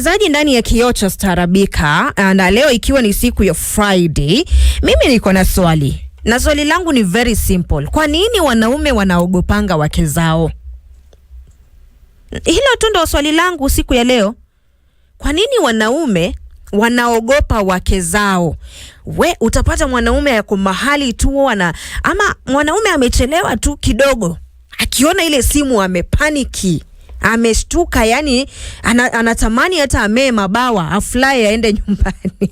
Zaji ndani ya kioo cha Staarabika, na leo ikiwa ni siku ya Friday, mimi niko na swali. Na swali langu ni very simple. Kwa nini wanaume wanaogopanga wake zao? Hilo tu ndo swali langu siku ya leo. Kwa nini wanaume wanaogopa wake zao? Utapata mwanaume yako mahali tu ama mwanaume amechelewa tu kidogo, akiona ile simu amepaniki, ameshtuka, yani anatamani hata amee mabawa afly aende nyumbani.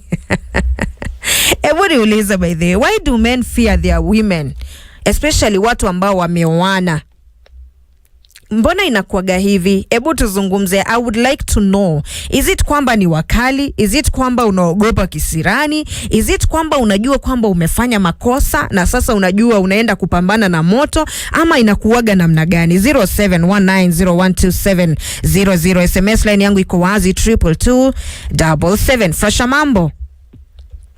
Ebu niulize, by the way, why do men fear their women, especially watu ambao wameoana? Mbona inakuwaga hivi? Ebu tuzungumze. I would like to know, is it kwamba ni wakali? Is it kwamba unaogopa kisirani? Is it kwamba unajua kwamba umefanya makosa na sasa unajua unaenda kupambana na moto? Ama inakuwaga namna gani? 0719012700. SMS line yangu iko wazi 22277. Fresha mambo.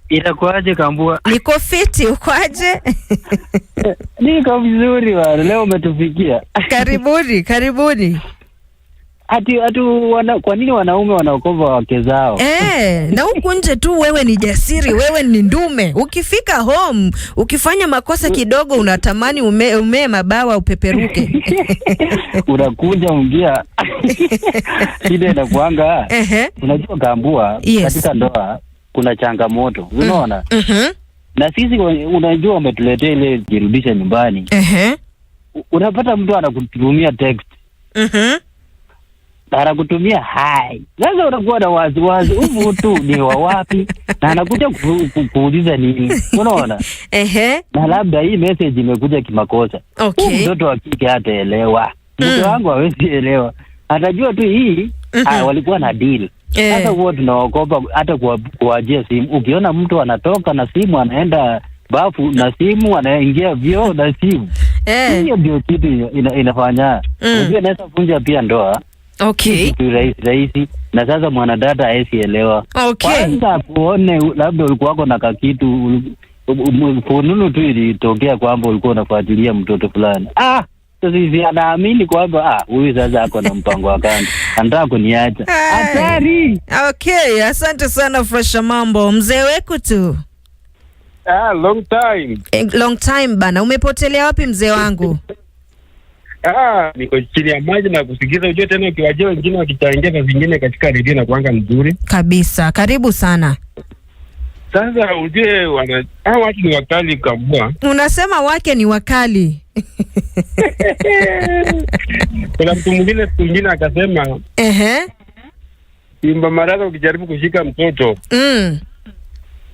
Inakuaje Kambua? Niko fiti, ukoaje? Niko vizuri bwana, leo umetufikia. Karibuni. Kwa nini wanaume wanaogopa wake zao? Na huku nje tu wewe ni jasiri, wewe ni ndume. Ukifika home, ukifanya makosa kidogo unatamani umee mabawa upeperuke. Unakuja ungia. Shida inakuanga. Unajua Kambua, katika ndoa kuna changamoto, unaona? Na sisi unajua umetuletea ile jirudisha nyumbani. Unapata mtu anakutumia text. Na anakutumia hi. Sasa unakuwa na wazi huyu mtu ni wa wapi? Na anakuja kuuliza nini? Unaona? Na labda hii message imekuja kimakosa. Mtoto wa kike hataelewa. Mtoto wangu hawezi elewa. Atajua tu hii walikuwa na deal. Sasa huwa tunaogopa hata kuajia simu. Ukiona mtu anatoka na simu, anaenda bafu na simu, anaingia vyoo na simu. Hiyo ndio kitu inafanya. Unajua naweza vunja pia ndoa. Kitu rahisi. Na sasa mwanadada haesielewa. Kwanza kuone labda ulikuwa wako na kakitu. Fununu tu ilitokea kwamba ulikuwa unafuatilia mtoto fulani. Sisi anaamini kwamba huyu sasa ako na mpango wa kando. Anataka kuniacha. Hatari. Asante sana Fresha mambo. Mzee weku tu. Long time bana. Umepotelea wapi mzee wangu? Niko chini ya maji na kusikiza. Ujue tena ukiwajia wengine wakichangia na zingine katika redio na kuanga mzuri. Kabisa. Karibu sana. Sasa ujue watu ni wakali Kambua. Unasema wake ni wakali. Kuna mtu mwingine akasema Simba Marara ukijaribu kushika mtoto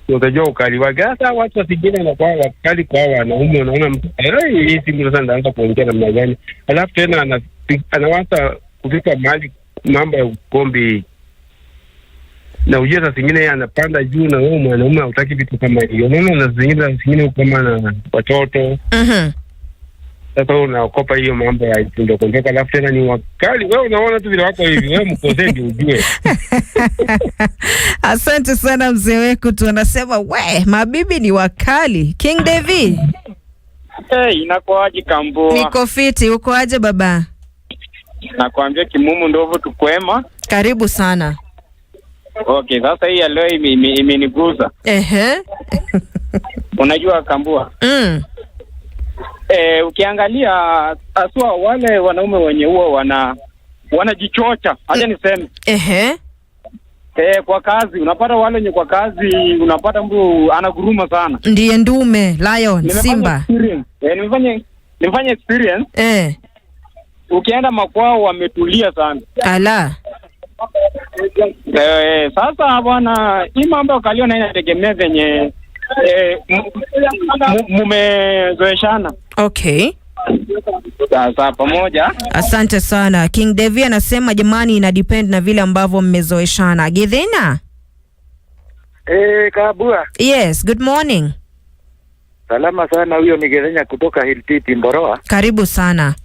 utajua ukali wake. Sasa watu wasingine wanakuwa wakali kwa wanaume. Unaona mtu hii simu sasa anaanza kuongea namna gani, alafu tena anawaza kufika mahali mambo ya ukombi. Na ujue saa zingine anapanda juu na wewe mwanaume hautaki vitu kama hiyo. Unaona na zingine kama na watoto. Sasa unaokopa hiyo mambo ya ndio kondoka, alafu tena ni wakali. Wewe unaona tu vile wako hivi, wewe mkoseji ujue. Asante sana mzee weku tu, anasema mabibi ni wakali. King David. Inakuaje Kambua? Niko fiti, uko aje baba? Nakwambia kimumu ndovu tukwema. Karibu sana. Sasa hii ya leo imeniguza. Unajua Kambua? Ukiangalia aswa wale wanaume wenye huwa wanajichocha, acha niseme. Kwa kazi unapata wale wenye kwa kazi unapata mtu anaguruma sana. Ndiye ndume, lion, simba. Nimefanya experience. Ukienda makwao wametulia sana. Ala. Sasa bwana, hii mambo kalio na inategemea venye mumezoeshana. Sasa pamoja. Asante sana. King David anasema jamani, ina depend na vile ambavyo mmezoeshana. Githina? Kabua. Yes, good morning. Salama sana, huyo ni Githina kutoka Hiltiti Mboroa. Karibu sana.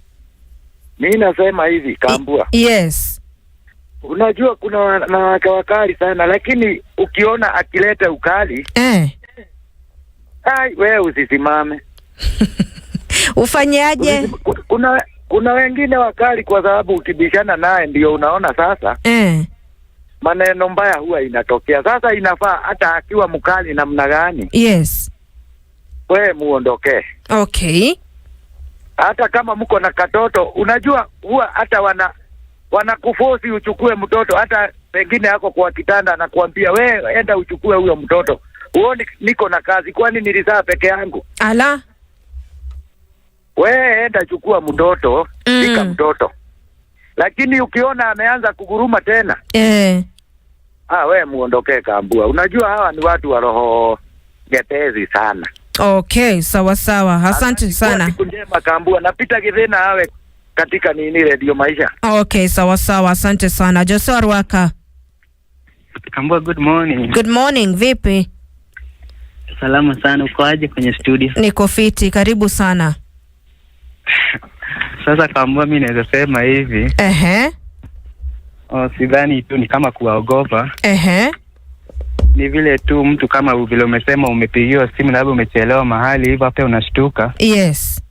Mimi nasema hivi Kambua. Yes. Unajua kuna wakali sana, lakini ukiona akileta ukali wewe usisimame. Ufanyaje? Kuna wengine wakali kwa sababu ukibishana naye ndio unaona sasa maneno mbaya huwa inatokea. Sasa inafaa hata akiwa mkali namna gani, yes, we muondokee. Okay. Hata kama mko na katoto, unajua huwa hata wanakuforce uchukue mtoto, hata pengine yako kwa kitanda anakuambia we enda uchukue huyo mtoto. Uone niko na kazi, kwani nilizaa peke yangu? Ala. We enda chukua mtoto, shika mtoto. Lakini ukiona ameanza kuguruma tena, we muondokee Kambua. Unajua hawa ni watu wa roho getezi sana. Okay, sawa sawa. Asante sana. Siku njema Kambua. Napita Githina awe katika nini Radio Maisha. Okay, sawa sawa. Asante sana. Joshua Rwaka. Kambua, good morning. Good morning, vipi? Salama sana, uko aje kwenye studio? Niko fiti, karibu sana. Sasa Kambua, mimi naweza sema hivi. Sidhani tu ni kama kuwaogopa. Ni vile tu mtu kama vile umesema umepigiwa simu labda umechelewa mahali hivyo hapo unashtuka. Yes.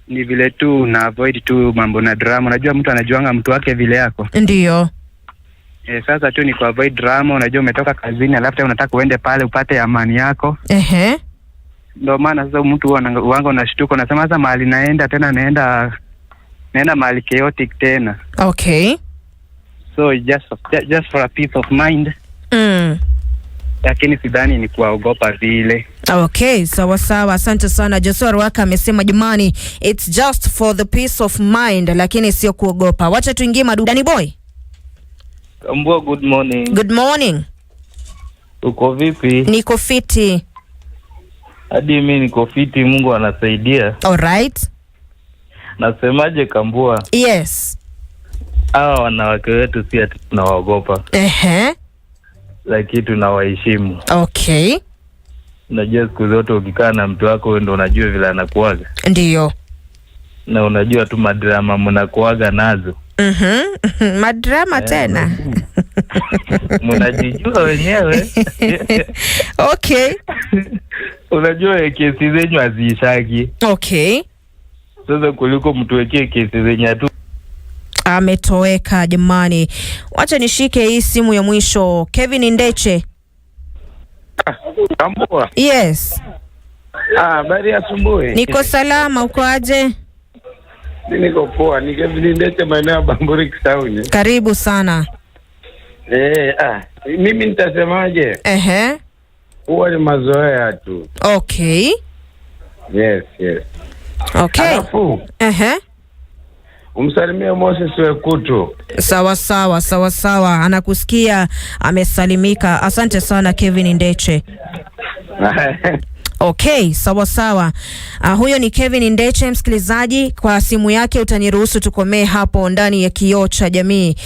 Ni vile tu na avoid tu mambo na drama. Unajua mtu anajuanga mtu wake vile yako. Ndio. Sasa tu ni ku avoid drama. Unajua umetoka kazini alafu unataka uende pale upate amani yako. Ndio maana sasa mtu wanga unashtuka unasema sasa mahali naenda tena naenda mahali chaotic tena. Okay. So just for a peace of mind. Lakini sidhani ni kuogopa vile. Okay, sawa sawa. Asante sana. Joshua Rwaka amesema jamani, it's just for the peace of mind, lakini sio kuogopa. Wacha tuingie madudani boy. Kambua, good morning. Good morning. Uko vipi? Niko fiti. Hadi mimi niko fiti, Mungu anasaidia. All right. Nasemaje Kambua? Yes. Hawa wanawake wetu si ati tunawaogopa. Lakini tunawaheshimu. Okay. Unajua siku zote ukikaa na mtu wako wewe ndio unajua vile anakuaga. Ndio. Na unajua tu madrama mnakuaga nazo. Madrama tena. Mnajijua wenyewe. Okay. Unajua kesi zenyu hazishaki. Okay. Sasa kuliko mtu wekee kesi zenyu tu ametoweka jamani. Wacha nishike hii simu ya mwisho. Kevin Ndeche. Kambua. Yes. Habari ya asubuhi. Niko salama, uko aje? Niko poa. Ni Kevin Ndeche, maeneo ya Bamburi Kisauni. Karibu sana. Mimi nitasemaje? Huwa ni mazoea tu. Okay. Yes. Okay. Alafu umsalimie Moses Wekutu. Sawa sawa. Anakusikia, amesalimika. Asante sana Kevin Ndeche. Okay, sawa. Huyo ni Kevin Ndeche msikilizaji. Kwa simu yake utaniruhusu tukomee hapo ndani ya Kioo cha Jamii.